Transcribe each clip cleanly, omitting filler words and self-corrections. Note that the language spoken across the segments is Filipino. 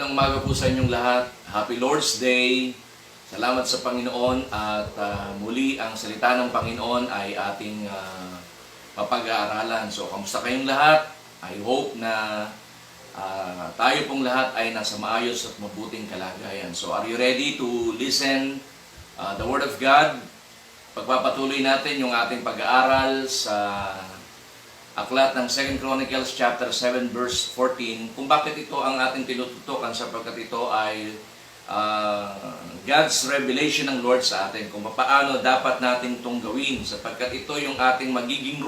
Magandang umaga po sa inyong lahat. Happy Lord's Day. Salamat sa Panginoon at muli ang salita ng Panginoon ay ating mapag-aaralan. So, kamusta kayong lahat? I hope na tayo pong lahat ay nasa maayos at mabuting kalagayan. So, are you ready to listen the Word of God? Pagpapatuloy natin yung ating pag-aaral sa aklat ng 2 Chronicles chapter 7 verse 14, kung bakit ito ang ating tinututukan sapagkat ito ay God's revelation ng Lord sa atin kung paano dapat natin itong gawin sapagkat ito yung ating magiging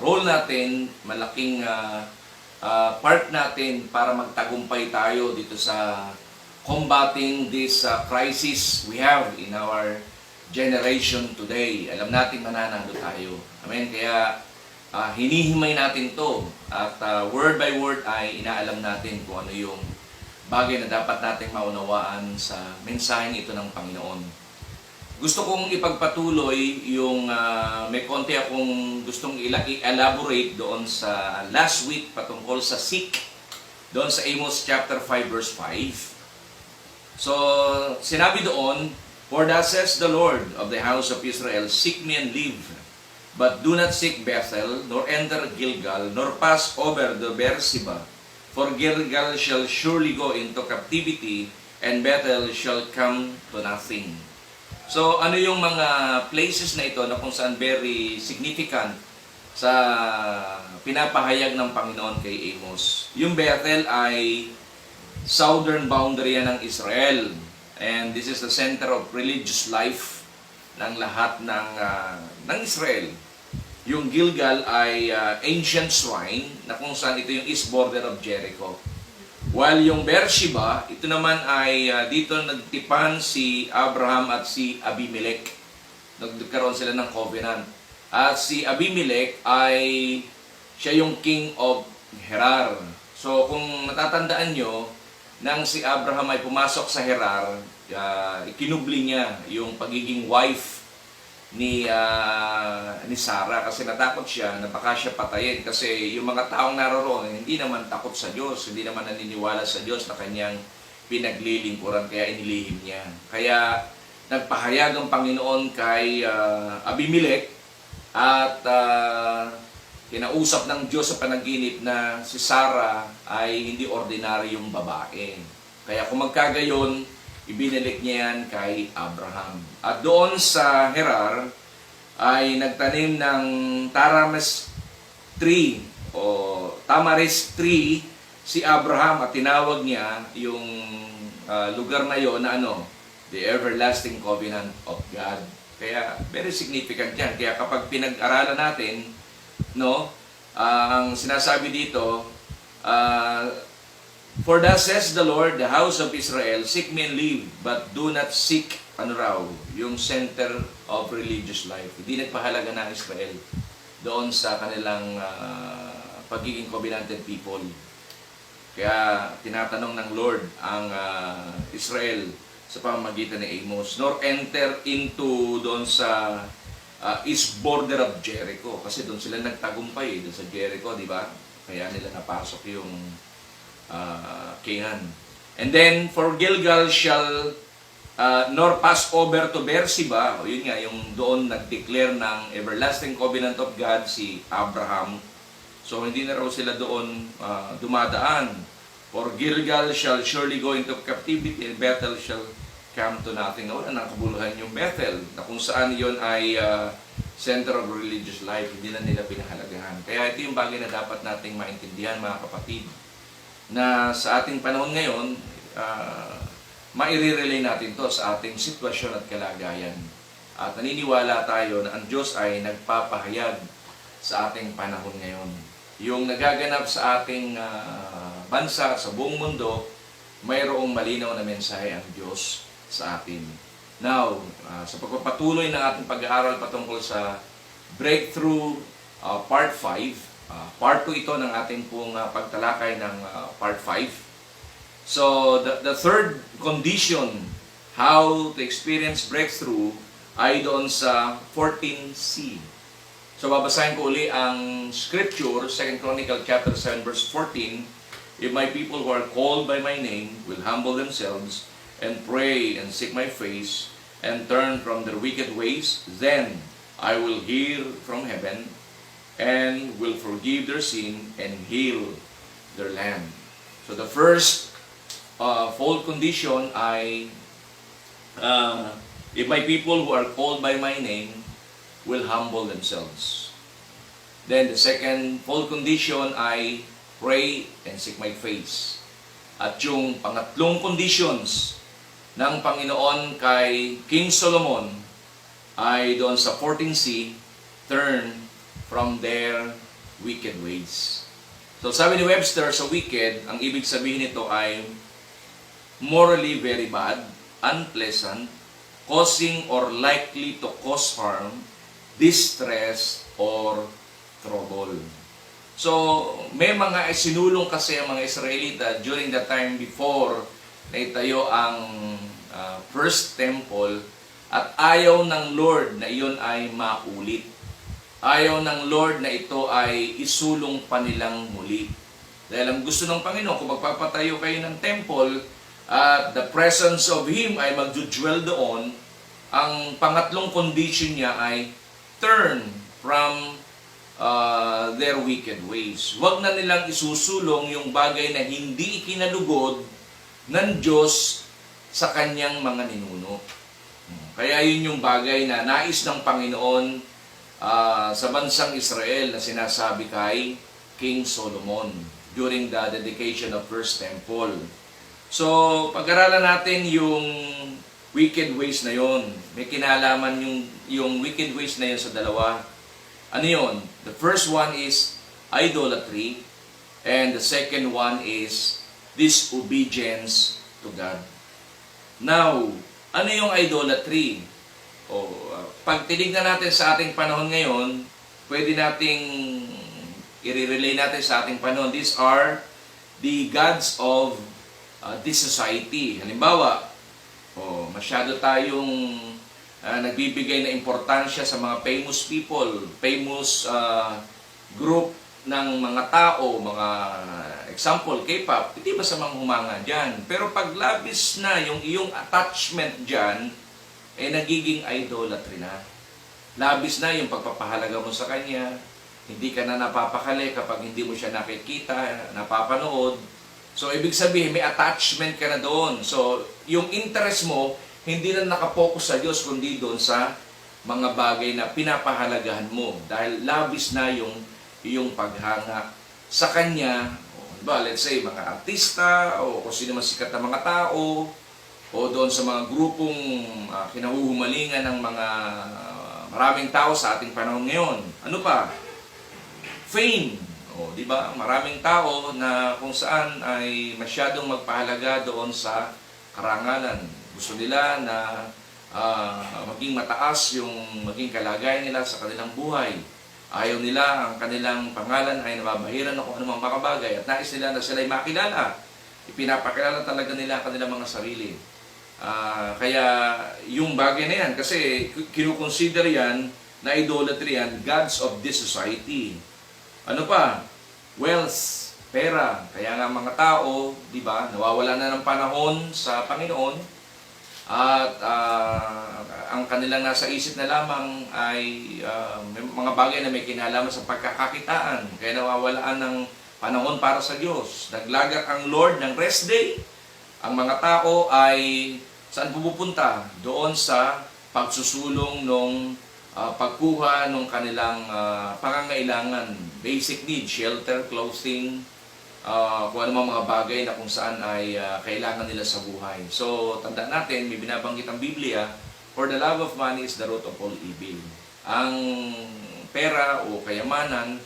role natin, malaking part natin para magtagumpay tayo dito sa combating this crisis we have in our generation today. Alam natin mananalo tayo. Amen? Kaya hinihimay natin to at word by word ay inaalam natin kung ano yung bagay na dapat nating maunawaan sa mensaheng ito ng Panginoon. Gusto kong ipagpatuloy yung may konti akong gustong i-elaborate doon sa last week patungkol sa seek doon sa Amos chapter 5 verse 5. So, sinabi doon, "For thus says the Lord of the house of Israel, seek me and live, but do not seek Bethel, nor enter Gilgal, nor pass over the Beersheba. For Gilgal shall surely go into captivity, and Bethel shall come to nothing." So, ano yung mga places na ito na kung saan very significant sa pinapahayag ng Panginoon kay Amos? Yung Bethel ay southern boundary ng Israel. And this is the center of religious life ng lahat ng Israel. Yung Gilgal ay ancient shrine na kung saan ito yung east border of Jericho. While yung Beersheba, ito naman ay dito nagtipan si Abraham at si Abimelech. Nagkaroon sila ng covenant. At si Abimelech ay siya yung king of Gerar. So kung natatandaan nyo, nang si Abraham ay pumasok sa Gerar, ikinubli niya yung pagiging wife ni Sarah kasi natakot siya na baka siya patayin kasi yung mga taong naroroon hindi naman takot sa Diyos, hindi naman naniniwala sa Diyos na kanyang pinaglilingkuran kaya inilihim niya. Kaya nagpahayag ang Panginoon kay Abimelech at kinausap ng Diyos sa panaginip na si Sarah ay hindi ordinaryong babae. Kaya kung magkagayon, ibinalik niya yan kay Abraham. At doon sa Gerar ay nagtanim ng tamaris tree o tamaris tree si Abraham at tinawag niya yung lugar na yon na the everlasting covenant of God. Kaya very significant yan. Kaya kapag pinag-aralan natin, ang sinasabi dito, "For thus says the Lord, the house of Israel, seek me and live, but do not seek," yung center of religious life. Hindi nagpahalaga ng Israel doon sa kanilang pagiging covenanted people. Kaya tinatanong ng Lord ang Israel sa pamamagitan ni Amos, "Nor enter into," doon sa east border of Jericho. Kasi doon sila nagtagumpay, doon sa Jericho, di ba? Kaya nila napasok yung Canaan. And then, "For Gilgal shall nor pass over to Beersheba." O yun nga, yung doon nag-declare ng everlasting covenant of God si Abraham. So, hindi na raw sila doon dumadaan. "For Gilgal shall surely go into captivity, and Bethel shall come to nothing." Wala nang kabuluhan yung Bethel, na kung saan yon ay center of religious life, hindi na nila pinahalagahan. Kaya ito yung bagay na dapat nating maintindihan, mga kapatid, na sa ating panahon ngayon, maire-relay natin to sa ating sitwasyon at kalagayan. At naniniwala tayo na ang Diyos ay nagpapahayag sa ating panahon ngayon. Yung nagaganap sa ating bansa, sa buong mundo, mayroong malinaw na mensahe ang Diyos sa atin. Now, sa pagpapatuloy ng ating pag-aaral patungkol sa Breakthrough Part 5, Part 2 ito ng ating pong pagtalakay ng Part 5. So, the third condition, how to experience breakthrough, ay doon sa 14C. So, babasahin ko uli ang scripture, 2 Chronicles chapter 7 verse 14. If my people who are called by my name will humble themselves and pray and seek my face and turn from their wicked ways, then I will hear from heaven and will forgive their sin and heal their land. So the first fold condition ay if my people who are called by my name will humble themselves. Then the second fold condition ay pray and seek my face. At yung pangatlong conditions ng Panginoon kay King Solomon ay doon sa 14c, turn from their wicked ways. So sabi ni Webster, sa wicked, ang ibig sabihin nito ay morally very bad, unpleasant, causing or likely to cause harm, distress, or trouble. So, may mga sinulong kasi ang mga Israelita during the time before na itayo ang first temple at ayaw ng Lord na iyon ay maulit. Ayaw ng Lord na ito ay isulong pa nilang muli. Dahil ang gusto ng Panginoon, kung magpapatayo kayo ng temple at the presence of Him ay magdudwell doon, ang pangatlong condition niya ay turn from their wicked ways. Huwag na nilang isusulong yung bagay na hindi ikinalugod ng Diyos sa kanyang mga ninuno. Kaya yun yung bagay na nais ng Panginoon sa bansang Israel na sinasabi kay King Solomon during the dedication of First Temple. So, pag-aralan natin yung wicked ways na yon. May kinalaman yung wicked ways na yun sa dalawa. Ano yun? The first one is idolatry and the second one is disobedience to God. Now, ano yung idolatry? Pag tinignan natin sa ating panahon ngayon, pwede nating i-relay natin sa ating panahon. These are the gods of this society. Halimbawa, masyado tayong nagbibigay na importansya sa mga famous people, famous group ng mga tao, mga example, K-pop, hindi ba sa mga humanga dyan? Pero pag labis na yung iyong attachment dyan, nagiging idolatry na. Labis na yung pagpapahalaga mo sa kanya, hindi ka na napapakali kapag hindi mo siya nakikita, napapanood. So, ibig sabihin, may attachment ka na doon. So, yung interest mo, hindi na nakapokus sa Diyos, kundi doon sa mga bagay na pinapahalagahan mo. Dahil labis na yung paghanga sa Kanya. Diba, let's say, mga artista, o kung sino man sikat na mga tao, o doon sa mga grupong kinahuhumalingan ng mga maraming tao sa ating panahon ngayon. Ano pa? Fame. Di ba? Maraming tao na kung saan ay masyadong magpahalaga doon sa karangalan. Gusto nila na maging mataas yung maging kalagayan nila sa kanilang buhay. Ayaw nila ang kanilang pangalan ay nababahiran na kung anumang makabagay at nais nila na sila'y makilala. Ipinapakilala talaga nila ang kanilang mga sarili. Kaya yung bagay na yan, kasi kinukonsider yan na idolatry yan, gods of this society. Ano pa? Wealth, pera. Kaya nga mga tao, di ba, nawawala na ng panahon sa Panginoon at ang kanilang nasa isip na lamang ay mga bagay na may kinalaman sa pagkakakitaan. Kaya nawawalaan ng panahon para sa Diyos. Naglagak ang Lord ng rest day. Ang mga tao ay saan pupunta? Doon sa pagsusulong ng pagkuha ng kanilang pangangailangan, basic need, shelter, clothing, kung ano mga bagay na kung saan ay kailangan nila sa buhay. So, tandaan natin, may binabanggit ang Biblia, for the love of money is the root of all evil. Ang pera o kayamanan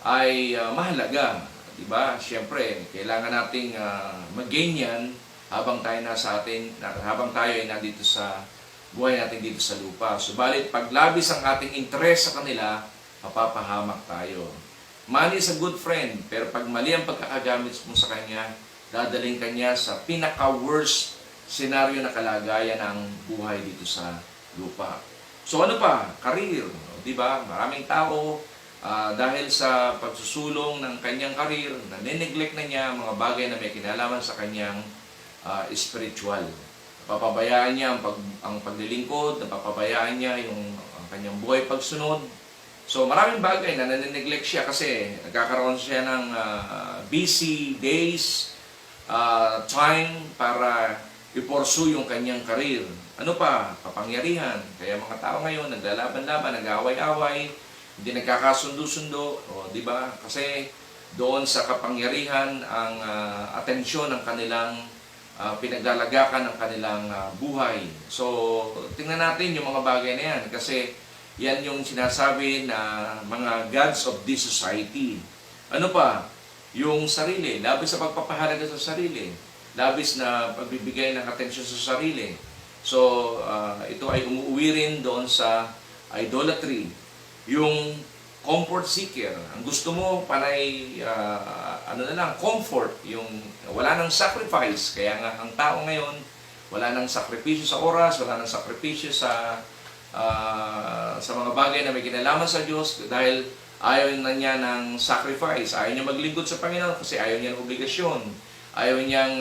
ay mahalaga, di ba? Siyempre, kailangan nating mag-gain yan habang tayo ay nandito sa buhay natin dito sa lupa. Subalit, pag labis ang ating interest sa kanila, mapapahamak tayo. Money is a good friend, pero pag mali ang pagkakagamit mo sa kanya, dadaling kanya sa pinaka-worst senaryo na kalagayan ng buhay dito sa lupa. So ano pa? Career. Di ba? Maraming tao Dahil sa pagsusulong ng kanyang karir, nanineglect na niya mga bagay na may kinalaman sa kanyang spiritual. Napapabayaan niya ang paglilingkod, napapabayaan niya ang kanyang buhay pagsunod. So maraming bagay na nanineglect siya kasi nagkakaroon siya ng busy days, time para i-pursue yung kanyang karir. Ano pa? Kapangyarihan. Kaya mga tao ngayon naglalaban-laban, nag-away-away, hindi nagkakasundo-sundo, di ba? Kasi doon sa kapangyarihan ang atensyon ng kanilang pinaglalagakan ng kanilang buhay. So, tingnan natin yung mga bagay na yan kasi yan yung sinasabi na mga gods of this society. Ano pa? Yung sarili, labis sa pagpapahalaga sa sarili, labis na pagbibigay ng atensyon sa sarili. So, ito ay umuwi rin doon sa idolatry. Yung comfort seeker, ang gusto mo panay comfort, yung wala nang sacrifice. Kaya nga ang tao ngayon, wala nang sakripisyo sa oras, wala nang sakripisyo sa mga bagay na may kinalaman sa Diyos dahil ayaw na niya ng sacrifice. Ayaw niya maglingkod sa Panginoon kasi ayaw niya ng obligasyon. Ayaw niyang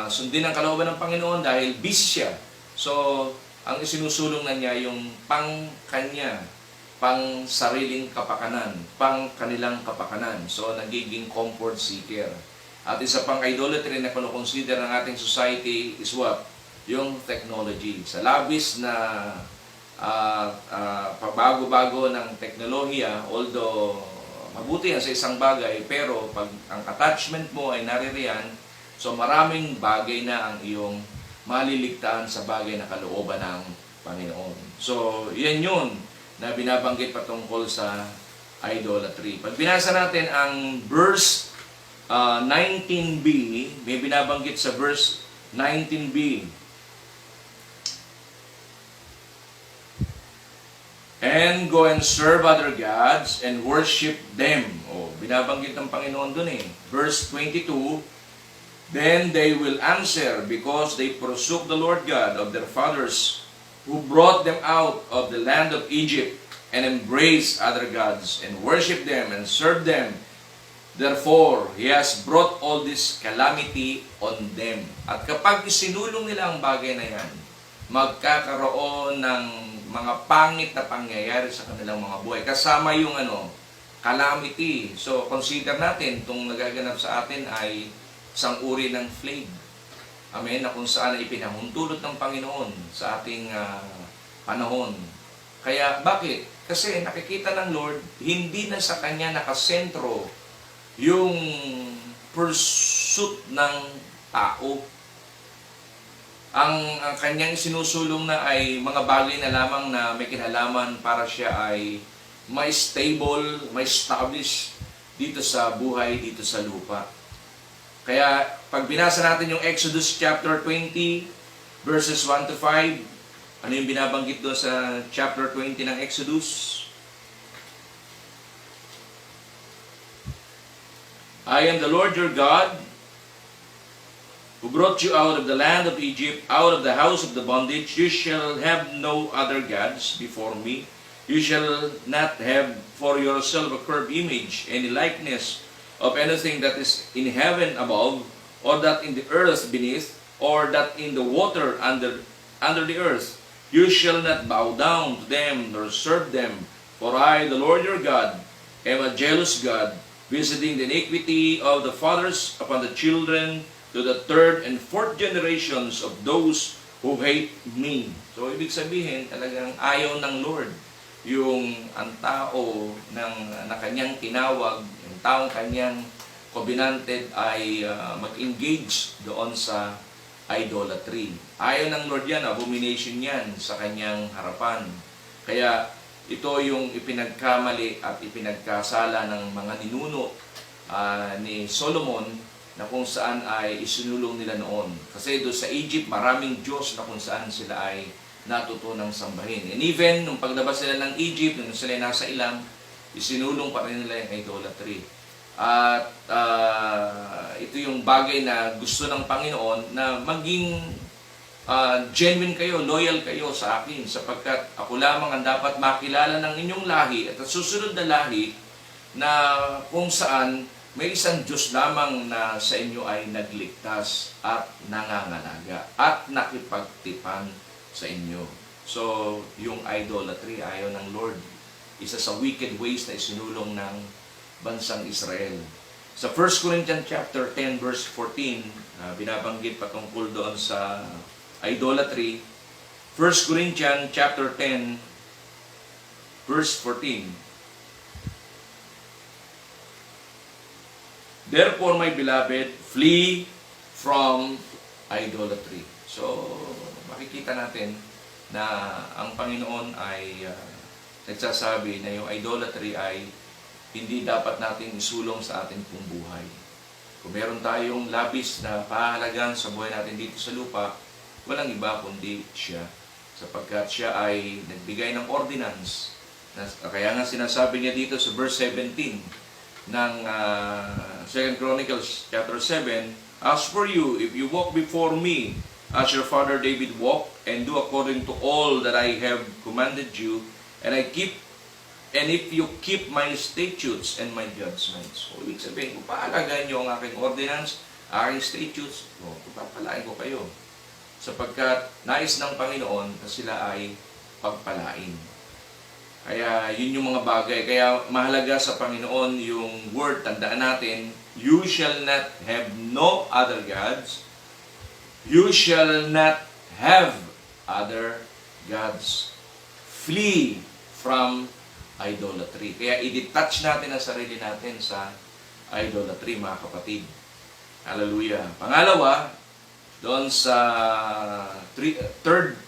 sundin ang kalooban ng Panginoon dahil busy siya. So, ang isinusulong na niya yung pang-kanya, pang-sariling kapakanan, pang-kanilang kapakanan. So, nagiging comfort seeker. At isa pang idolatry na kinoconsider ng ating society is what? Yung technology. Sa labis na pabago-bago ng teknolohiya, although mabuti yan sa isang bagay, pero pag ang attachment mo ay naririyan, so maraming bagay na ang iyong maliligtaan sa bagay na kalooban ng Panginoon. So, yan yun na binabanggit patungkol sa idolatry. Pag binasa natin ang verse 19b, may binabanggit sa verse 19b. And go and serve other gods and worship them. Binabanggit ng Panginoon dun eh. Verse 22, then they will answer because they forsook the Lord God of their fathers who brought them out of the land of Egypt and embraced other gods and worship them and serve them. Therefore, He has brought all this calamity on them. At kapag isinulong nila ang bagay na yan, magkakaroon ng mga pangit na pangyayari sa kanilang mga buhay. Kasama yung calamity. So, consider natin, itong nagaganap sa atin ay isang uri ng plague. Amen? Na kung saan ay ipinahuntulot ng Panginoon sa ating panahon. Kaya, bakit? Kasi nakikita ng Lord, hindi na sa Kanya nakasentro yung pursuit ng tao. Ang kanyang sinusulong na ay mga bagay na lamang na may kinalaman para siya ay may stable, may establish dito sa buhay, dito sa lupa. Kaya pag binasa natin yung Exodus chapter 20 verses 1 to 5, ano yung binabanggit doon sa chapter 20 ng Exodus? I am the Lord your God, who brought you out of the land of Egypt, out of the house of the bondage. You shall have no other gods before me. You shall not have for yourself a carved image, any likeness of anything that is in heaven above, or that in the earth beneath, or that in the water under the earth. You shall not bow down to them, nor serve them. For I, the Lord your God, am a jealous God, visiting the iniquity of the fathers upon the children, to the third and fourth generations of those who hate me. So, ibig sabihin, talagang ayaw ng Lord yung ang tao na kanyang tinawag, yung taong kanyang covenanted ay mag-engage doon sa idolatry. Ayaw ng Lord yan, abomination yan sa kanyang harapan. Kaya ito yung ipinagkamali at ipinagkasala ng mga ninuno ni Solomon, na kung saan ay isinulong nila noon. Kasi doon sa Egypt, maraming Diyos na kung saan sila ay natutunang sambahin. And even, nung paglabas sila ng Egypt, nung sila nasa ilang, isinulong pa rin nila yung idolatry. At ito yung bagay na gusto ng Panginoon na maging genuine kayo, loyal kayo sa akin, sapagkat ako lamang ang dapat makilala ng inyong lahi at susunod na lahi na kung saan may isang Diyos lamang na sa inyo ay nagligtas at nangangalaga at nakipagtipan sa inyo. So, yung idolatry, ayaw ng Lord. Isa sa wicked ways na isinulong ng bansang Israel. Sa 1 Corinthians chapter 10 verse 14, binabanggit patungkol doon sa idolatry. 1 Corinthians chapter 10 verse 14. Therefore, my beloved, flee from idolatry. So, makikita natin na ang Panginoon ay nagsasabi na yung idolatry ay hindi dapat natin isulong sa ating pong buhay. Kung meron tayong labis na pahalagan sa buhay natin dito sa lupa, walang iba kundi siya. Sapagkat siya ay nagbigay ng ordinance. Kaya nga sinasabi niya dito sa verse 17, ng 2 Chronicles chapter 7, As for you, if you walk before me, as your father David walked, and do according to all that I have commanded you, and if you keep my statutes and my judgments. So, ibig sabihin, kung paalagaan nyo ang aking ordinance, aking statutes, papalain ko kayo. Sapagkat nais ng Panginoon na sila ay pagpalain. Kaya yun yung mga bagay. Kaya mahalaga sa Panginoon yung word, tandaan natin, you shall not have no other gods. You shall not have other gods. Flee from idolatry. Kaya i-detach natin ang sarili natin sa idolatry, mga kapatid. Hallelujah. Pangalawa, doon sa third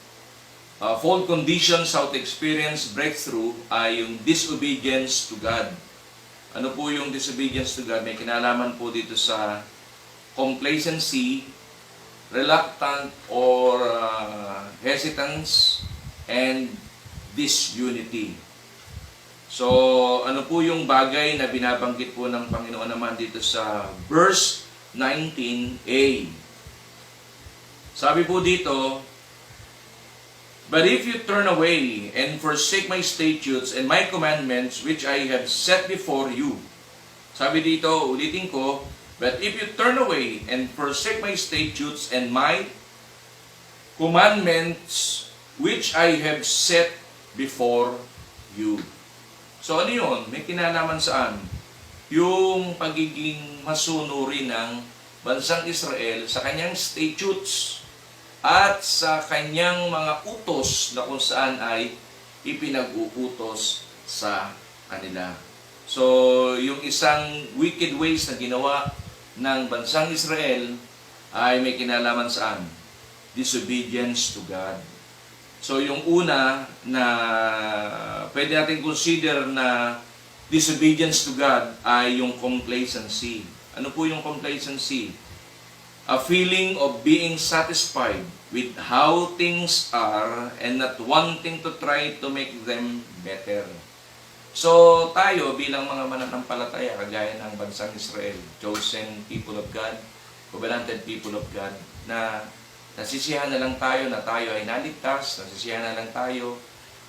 fold conditions how to experience breakthrough ay yung disobedience to God. Ano po yung disobedience to God? May kinalaman po dito sa complacency, reluctant or hesitance, and disunity. So, ano po yung bagay na binabanggit po ng Panginoon naman dito sa verse 19a? Sabi po dito, But if you turn away and forsake my statutes and my commandments which I have set before you. Sabi dito, ulitin ko, But if you turn away and forsake my statutes and my commandments which I have set before you. So ano yun? May kinalaman saan? Yung pagiging masunuri ng bansang Israel sa kanyang statutes at sa kanyang mga utos na kung saan ay ipinag-uutos sa kanila. So, yung isang wicked ways na ginawa ng bansang Israel ay may kinalaman saan? Disobedience to God. So, yung una na pwede natin consider na disobedience to God ay yung complacency. Ano po yung complacency? A feeling of being satisfied with how things are and not wanting to try to make them better. So tayo bilang mga mananampalataya, kagaya ng bansang Israel, chosen people of God, covenanted people of God, na nasisiyahan na lang tayo na tayo ay naligtas, nasisiyahan na lang tayo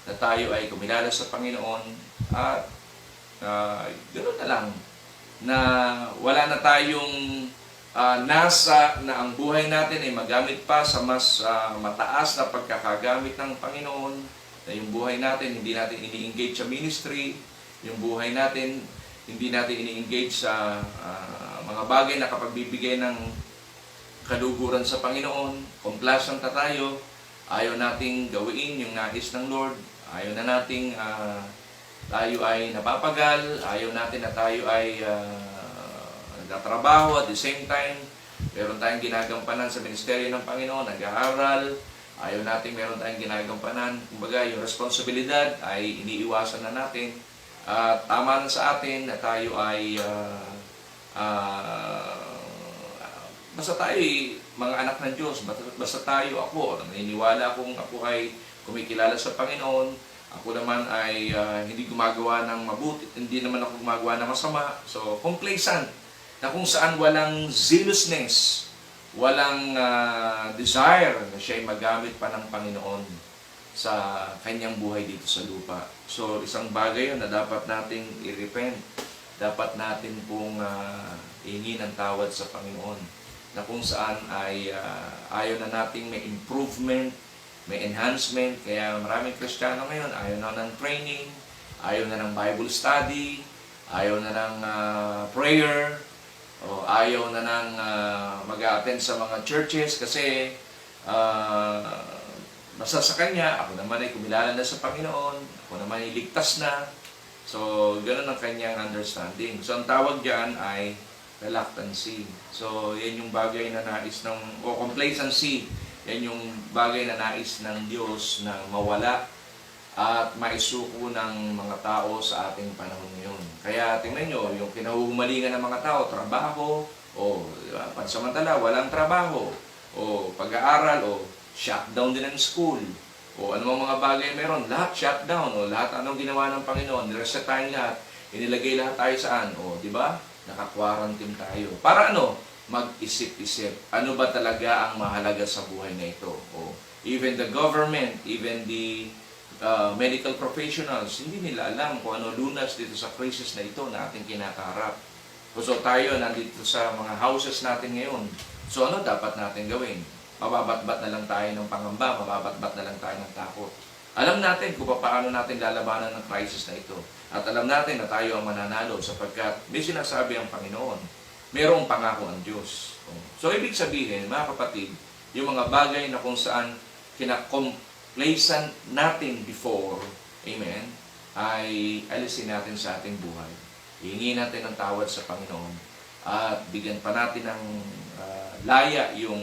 na tayo ay kumilala sa Panginoon, at ganoon na lang, na wala na tayong nasa na ang buhay natin ay magamit pa sa mas mataas na pagkakagamit ng Panginoon, na yung buhay natin hindi natin ini-engage sa ministry, yung buhay natin hindi natin ini-engage sa mga bagay na kapagbibigay ng kaluguran sa Panginoon. Complacent na tayo, ayaw nating gawin yung nais ng Lord, ayaw na nating tayo ay napapagal, ayaw natin na tayo ay nagtatrabaho, at the same time, meron tayong ginagampanan sa ministeryo ng Panginoon, nag-aaral, ayaw natin meron tayong ginagampanan. Kumbaga, yung responsibilidad ay iniiwasan na natin. Tama na sa atin na tayo ay basta tayo ay mga anak ng Diyos, basta tayo, ako, naniniwala akong ako ay kumikilala sa Panginoon, ako naman ay hindi gumagawa ng mabuti, hindi naman ako gumagawa ng masama. So, complacent, na kung saan walang zealousness, walang desire na siya ay magamit pa ng Panginoon sa kanyang buhay dito sa lupa. So, isang bagay yun na dapat nating i-repent. dapat natin pong hingin ng tawad sa Panginoon na kung saan ay ayaw na nating may improvement, may enhancement. Kaya maraming Kristiyano ngayon ayaw na ng training, ayaw na ng Bible study, ayaw na ng prayer, o ayaw na ng mag-attend sa mga churches kasi basta sa kanya, ako naman ay kumilala na sa Panginoon, ako naman ay ligtas na. So, ganoon ang kanyang understanding. So, ang tawag dyan ay reluctancy. So, yan yung bagay na nais ng, o complacency, yan yung bagay na nais ng Diyos na mawala at maisuko ng mga tao sa ating panahon ngayon. Kaya tingnan nyo, yung kinahuhumalingan ng mga tao, trabaho, o pansamantala, walang trabaho, o pag-aaral, o shutdown din ang school, o anumang mga bagay meron, lahat shutdown, o lahat anong ginawa ng Panginoon, nireset tayong lahat, inilagay lahat tayo saan, o di ba? Naka-quarantine tayo. Para ano? Mag-isip-isip. Ano ba talaga ang mahalaga sa buhay na ito? O even the government, even the medical professionals, hindi nila alam kung ano lunas dito sa crisis na ito na ating kinakaharap. So tayo nandito sa mga houses natin ngayon. So ano dapat natin gawin? Mababatbat na lang tayo ng pangamba, mababatbat na lang tayo ng takot. Alam natin kung paano natin lalabanan ng crisis na ito. At alam natin na tayo ang mananalo sapagkat may sinasabi ang Panginoon. Mayroong pangako ang Diyos. So ibig sabihin, mga kapatid, yung mga bagay na kung saan complacent natin before, amen, ay alisin natin sa ating buhay. Hihingi natin ng tawad sa Panginoon at bigyan pa natin ng laya yung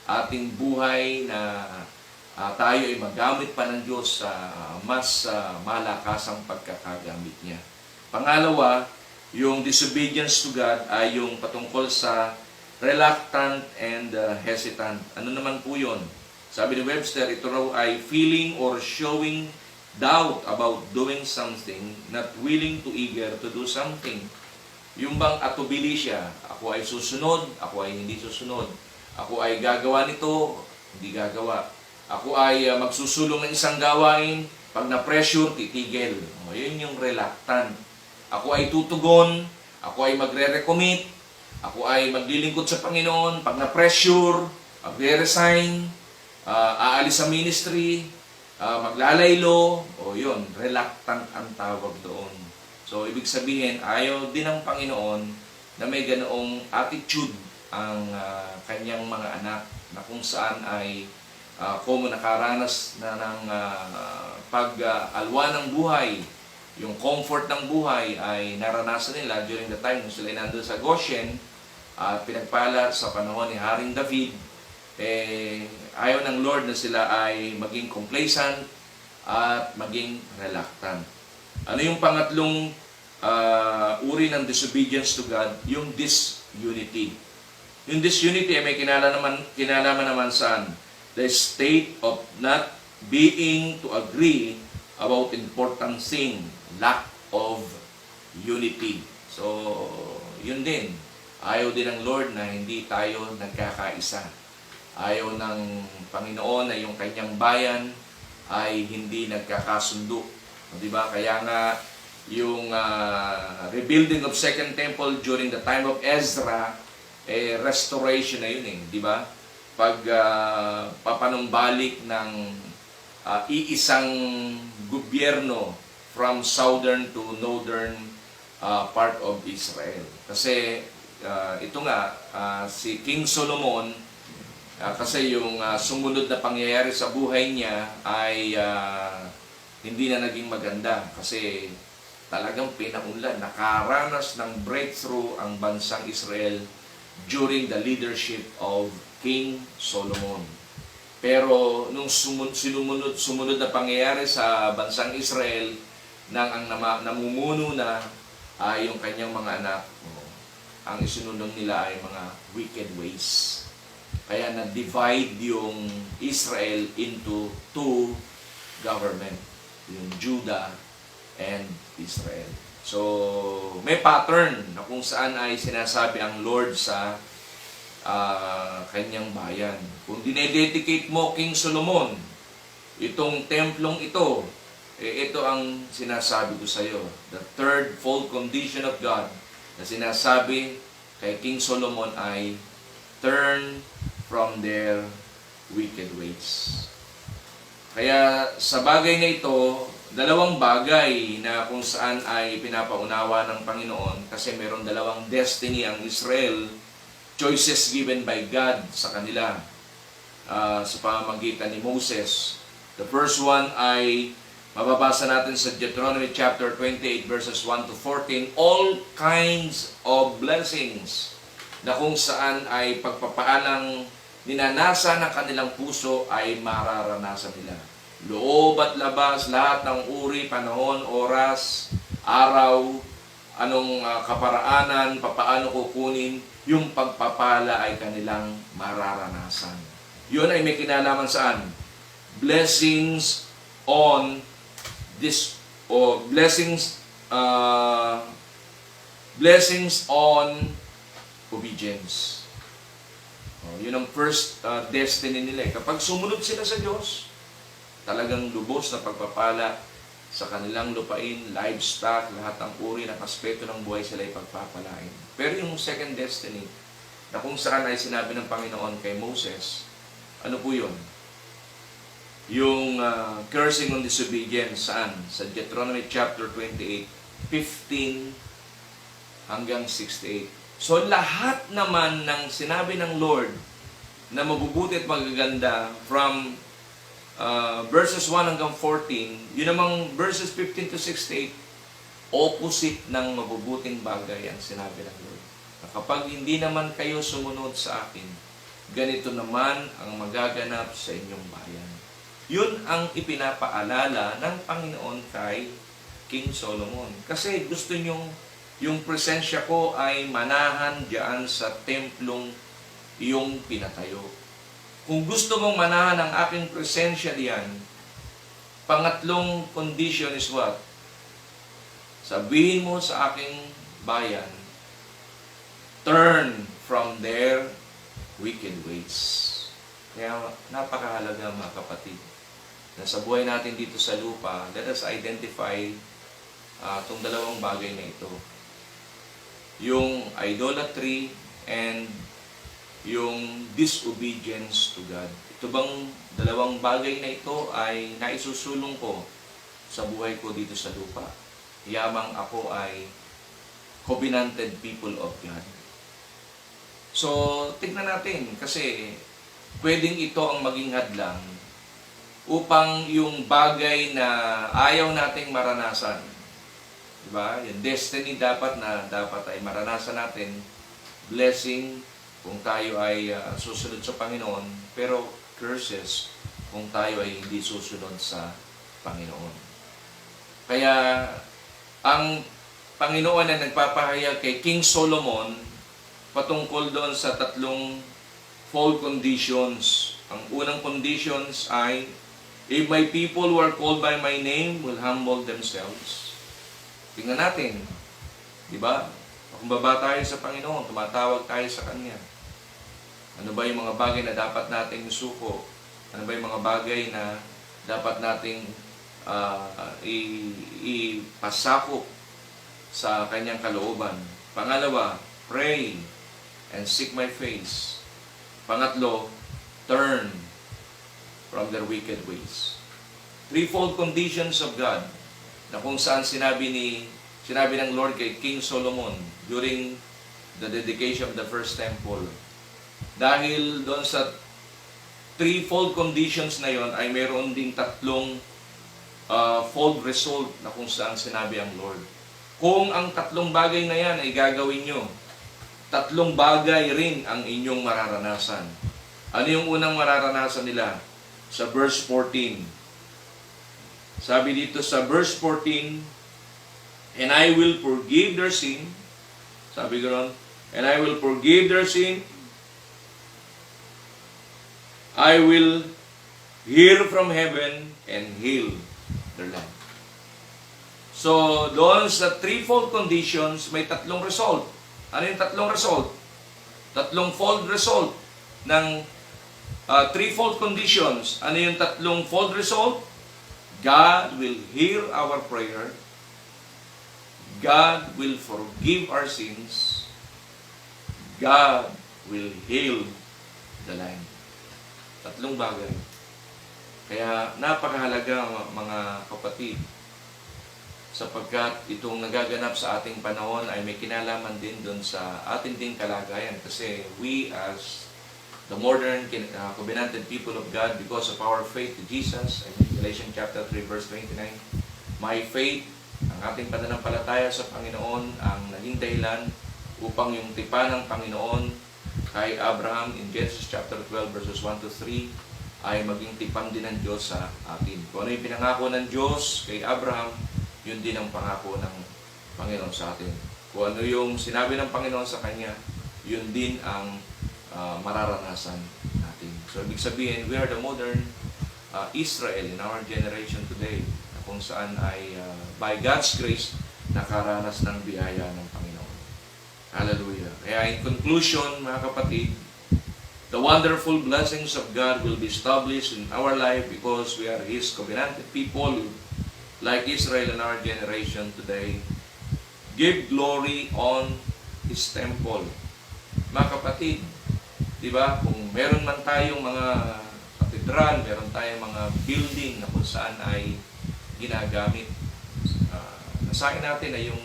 ating buhay na tayo ay magamit pa ng Diyos sa mas malakasang pagkakagamit niya. Pangalawa, yung disobedience to God ay yung patungkol sa reluctant and hesitant. Ano naman po yun? Sabi ni Webster, ito raw ay feeling or showing doubt about doing something, not willing to eager to do something. Yung bang atubili siya, ako ay susunod, ako ay hindi susunod. Ako ay gagawa nito, hindi gagawa. Ako ay magsusulong ng isang gawain, pag na-pressure, titigil. O, yun yung reluctant. Ako ay tutugon, ako ay magre-recommit, ako ay maglilingkod sa Panginoon, pag na-pressure, magre-resign, aalis sa ministry, maglalaylo, o yun, reluctant ang tawag doon. So, ibig sabihin, ayaw din ng Panginoon na may ganoong attitude ang kanyang mga anak na kung saan ay kung nakaranas na ng pag-alwa ng buhay, yung comfort ng buhay ay naranasan nila during the time nung sila nandun sa Goshen at pinagpala sa panahon ni Haring David, ayaw ng Lord na sila ay maging complacent at maging reluctant. Ano yung pangatlong uri ng disobedience to God? Yung disunity. Yung disunity ay may kinalaman naman saan? The state of not being to agree about important thing, lack of unity. So, yun din. Ayaw din ng Lord na hindi tayo nagkakaisa. Ayaw ng Panginoon na yung kanyang bayan ay hindi nagkakasundo. Diba? Kaya nga, yung rebuilding of Second Temple during the time of Ezra, restoration na yun diba? Pag papanumbalik ng iisang gobyerno from southern to northern part of Israel. Kasi ito nga, si King Solomon, kasi yung sumunod na pangyayari sa buhay niya ay hindi na naging maganda. Kasi talagang pinaunlad, nakaranas ng breakthrough ang bansang Israel during the leadership of King Solomon. Pero nung sumunod na pangyayari sa bansang Israel, nang ang namumuno na ay yung kanyang mga anak, ang isinunod nila ay mga wicked ways. Kaya na-divide yung Israel into two government, yung Judah and Israel. So, may pattern na kung saan ay sinasabi ang Lord sa kanyang bayan. Kung dinededicate mo, King Solomon, itong templong ito, ito ang sinasabi ko sa iyo. The third fold condition of God na sinasabi kay King Solomon ay turn from their wicked ways. Kaya sa bagay na ito, dalawang bagay na kung saan ay pinapaunawa ng Panginoon kasi meron dalawang destiny ang Israel, choices given by God sa kanila sa pamamagitan ni Moses. The first one ay mababasa natin sa Deuteronomy chapter 28 verses 1 to 14, all kinds of blessings na kung saan ay pagpapaalang ninanasa ng kanilang puso ay mararanasan nila. Loob at labas, lahat ng uri, panahon, oras, araw, anong kaparaanan, papaano kukunin, yung pagpapala ay kanilang mararanasan. Yun ay may kinalaman saan? Blessings on this, or blessings on obedience. Yun ang first destiny nila. Kapag sumunod sila sa Diyos, talagang lubos na pagpapala sa kanilang lupain, livestock, lahat ng uri ng aspeto ng buhay sila ay pagpapalain. Pero yung second destiny, na kung saan ay sinabi ng Panginoon kay Moses, ano po yun? Yung cursing on disobedience, saan? Sa Deuteronomy chapter 28, 15 hanggang 68. So lahat naman ng sinabi ng Lord na mabubuti at magaganda from verses 1 hanggang 14, yun namang verses 15 to 68, opposite ng mabubuting bagay ang sinabi ng Lord. Na kapag hindi naman kayo sumunod sa akin, ganito naman ang magaganap sa inyong bayan. Yun ang ipinapaalala ng Panginoon kay King Solomon. Kasi gusto nyong yung presensya ko ay manahan diyan sa templong iyong pinatayo. Kung gusto mong manahan ang aking presensya diyan, pangatlong condition is what? Sabihin mo sa aking bayan, turn from their wicked ways. Kaya napakahalaga mga kapatid, na sa buhay natin dito sa lupa, let us identify itong dalawang bagay na ito. Yung idolatry and yung disobedience to God. Ito bang dalawang bagay na ito ay naisusulong ko sa buhay ko dito sa lupa? Yamang ako ay covenanted people of God. So, tignan natin kasi pwedeng ito ang maging hadlang upang yung bagay na ayaw nating maranasan, diba? Yung destiny dapat ay maranasan natin, blessing kung tayo ay susunod sa Panginoon, pero curses kung tayo ay hindi susunod sa Panginoon. Kaya ang Panginoon na nagpapahayag kay King Solomon patungkol doon sa tatlong fold conditions. Ang unang conditions ay, if my people who are called by my name will humble themselves. Tingnan natin, di ba? Kumbaba tayo sa Panginoon, tumatawag tayo sa Kanya. Ano ba yung mga bagay na dapat nating suko? Ano ba yung mga bagay na dapat nating ipasakop sa Kanyang kalooban? Pangalawa, pray and seek my face. Pangatlo, turn from their wicked ways. Threefold conditions of God na kung saan sinabi ng Lord kay King Solomon during the dedication of the first temple. Dahil doon sa threefold conditions na yon ay mayroon ding tatlong fold result na kung saan sinabi ang Lord. Kung ang tatlong bagay na yan ay gagawin nyo, tatlong bagay rin ang inyong mararanasan. Ano yung unang mararanasan nila? Sa verse 14. Sabi dito sa verse 14, and I will forgive their sin. Sabi ganoon, and I will forgive their sin. I will hear from heaven and heal their land. So, doon sa threefold conditions, may tatlong result. Ano yung tatlong result? Tatlong fold result ng threefold conditions. Ano yung tatlong fold result? God will hear our prayer. God will forgive our sins. God will heal the land. Tatlong bagay. Kaya napakahalaga mga kapatid, sapagkat itong nagaganap sa ating panahon ay may kinalaman din doon sa ating ding kalagayan. Kasi we as the modern covenanted people of God, because of our faith to Jesus, in Galatians chapter 3 verse 29, my faith, ang ating pananampalataya sa Panginoon, ang naging dahilan upang yung tipan ng Panginoon kay Abraham in Genesis chapter 12 verses 1 to 3 ay maging tipan din ng Diyos sa atin. Kung ano yung pinangako ng Diyos kay Abraham, yun din ang pangako ng Panginoon sa atin. Kung ano yung sinabi ng Panginoon sa kanya, yun din ang mararanasan natin. So, ibig sabihin, we are the modern Israel in our generation today, na kung saan ay by God's grace, nakaranas ng biyaya ng Panginoon. Hallelujah. Kaya in conclusion, mga kapatid, the wonderful blessings of God will be established in our life because we are His covenanted people, like Israel in our generation today. Give glory on His temple. Mga kapatid, di ba, kung meron man tayong mga katedral, meron tayong mga building na kung saan ay ginagamit, nasain natin na yung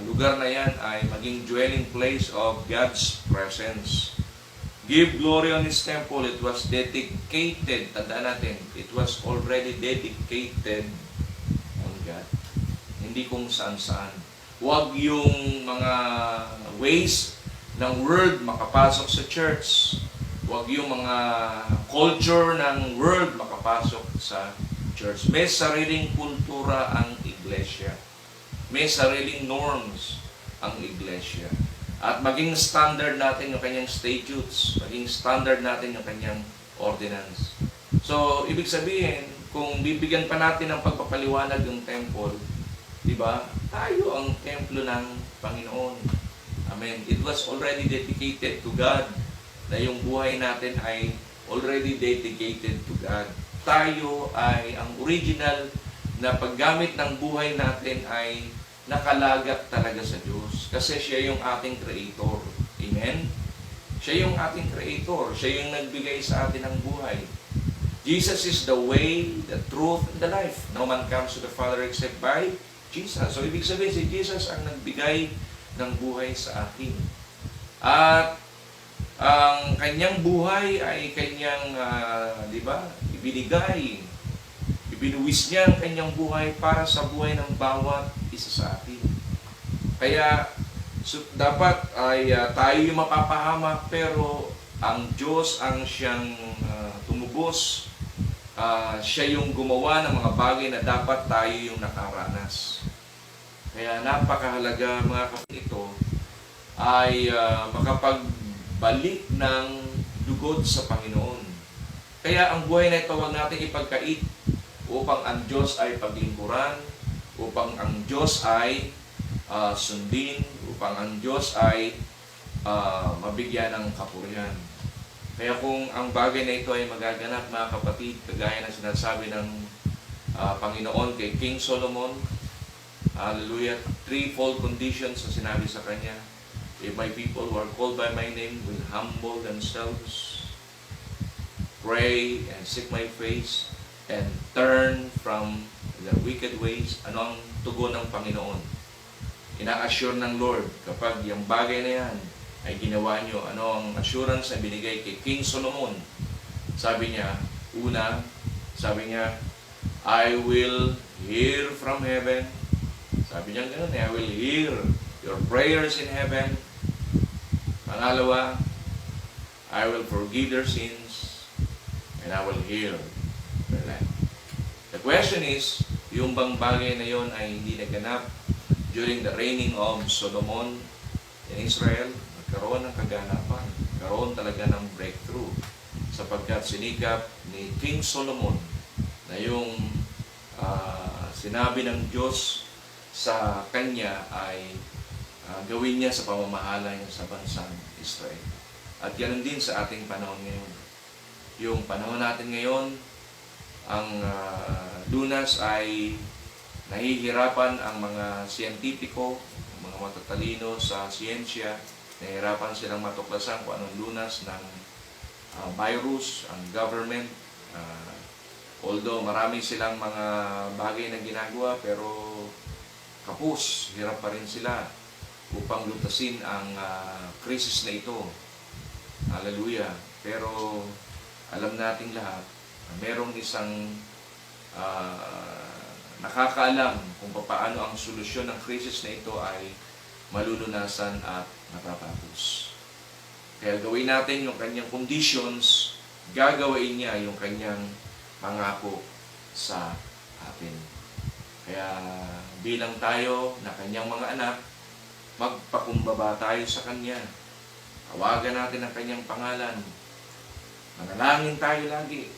lugar na yan ay maging dwelling place of God's presence. Give glory on His temple. It was dedicated. Tandaan natin, it was already dedicated on God. Hindi kung saan-saan. Huwag yung mga ways ng world makapasok sa church. Huwag yung mga culture ng world makapasok sa church. May sariling kultura ang iglesia. May sariling norms ang iglesia. At maging standard natin yung kanyang statutes, maging standard natin yung kanyang ordinance. So, ibig sabihin, kung bibigyan pa natin ng pagpapaliwanag yung temple, di ba? Tayo ang templo ng Panginoon. Amen. It was already dedicated to God, na yung buhay natin ay already dedicated to God. Tayo ay ang original na paggamit ng buhay natin ay nakalagat talaga sa Diyos. Kasi siya yung ating creator. Amen? Siya yung ating creator. Siya yung nagbigay sa atin ng buhay. Jesus is the way, the truth, and the life. No man comes to the Father except by Jesus. So, ibig sabihin, si Jesus ang nagbigay ng buhay sa atin. At ang kanyang buhay ay kanyang, di ba, ibinigay. Ibinuwis niya ang kanyang buhay para sa buhay ng bawat isa sa atin. Kaya dapat ay tayo yung mapapahamak, pero ang Diyos ang siyang tumubos. Siya yung gumawa ng mga bagay na dapat tayo yung nakaranas. Kaya napakahalaga mga kapatid, ito ay makapagbalik ng lugod sa Panginoon. Kaya ang buhay na ito, huwag natin ipagkait upang ang Diyos ay paglingkuran, upang ang Diyos ay sundin, upang ang Diyos ay mabigyan ng kapurihan. Kaya kung ang bagay na ito ay magaganap, mga kapatid, kagaya ng sinasabi ng Panginoon kay King Solomon, hallelujah, threefold conditions na sinabi sa kanya. If my people who are called by my name will humble themselves, pray and seek my face, and turn from their wicked ways. Ano ang tugon ng Panginoon? Ina-assure ng Lord, kapag yung bagay na yan ay ginawa nyo, ano ang assurance na binigay kay King Solomon? Sabi niya, una, sabi niya, I will hear from heaven. Sabi niya gano'n, I will hear your prayers in heaven. Pangalawa, I will forgive their sins, and I will heal their land. The question is, yung bang bagay na yon ay hindi naganap during the reigning of Solomon in Israel? Nagkaroon ng kaganapan, nagkaroon talaga ng breakthrough, sapagkat sinikap ni King Solomon na yung sinabi ng Diyos sa kanya ay gawin niya sa pamamahala niya sa bansang Israel. At ganoon din sa ating panahon ngayon. Yung panahon natin ngayon, ang lunas ay nahihirapan ang mga siyentipiko, ang mga matatalino sa siyensya, nahihirapan silang matuklasan kung anong lunas ng virus, ang government. Although marami silang mga bagay na ginagawa, pero kapos, hirap pa rin sila upang lutasin ang krisis na ito. Hallelujah. Pero alam nating lahat, merong isang nakakaalam kung paano ang solusyon ng krisis na ito ay malulunasan at matatapos. Kaya gawin natin yung kanyang conditions, gagawain niya yung kanyang pangako sa atin. Kaya bilang tayo na kanyang mga anak, magpakumbaba tayo sa kanya. Tawagan natin ang kanyang pangalan. Manalangin tayo lagi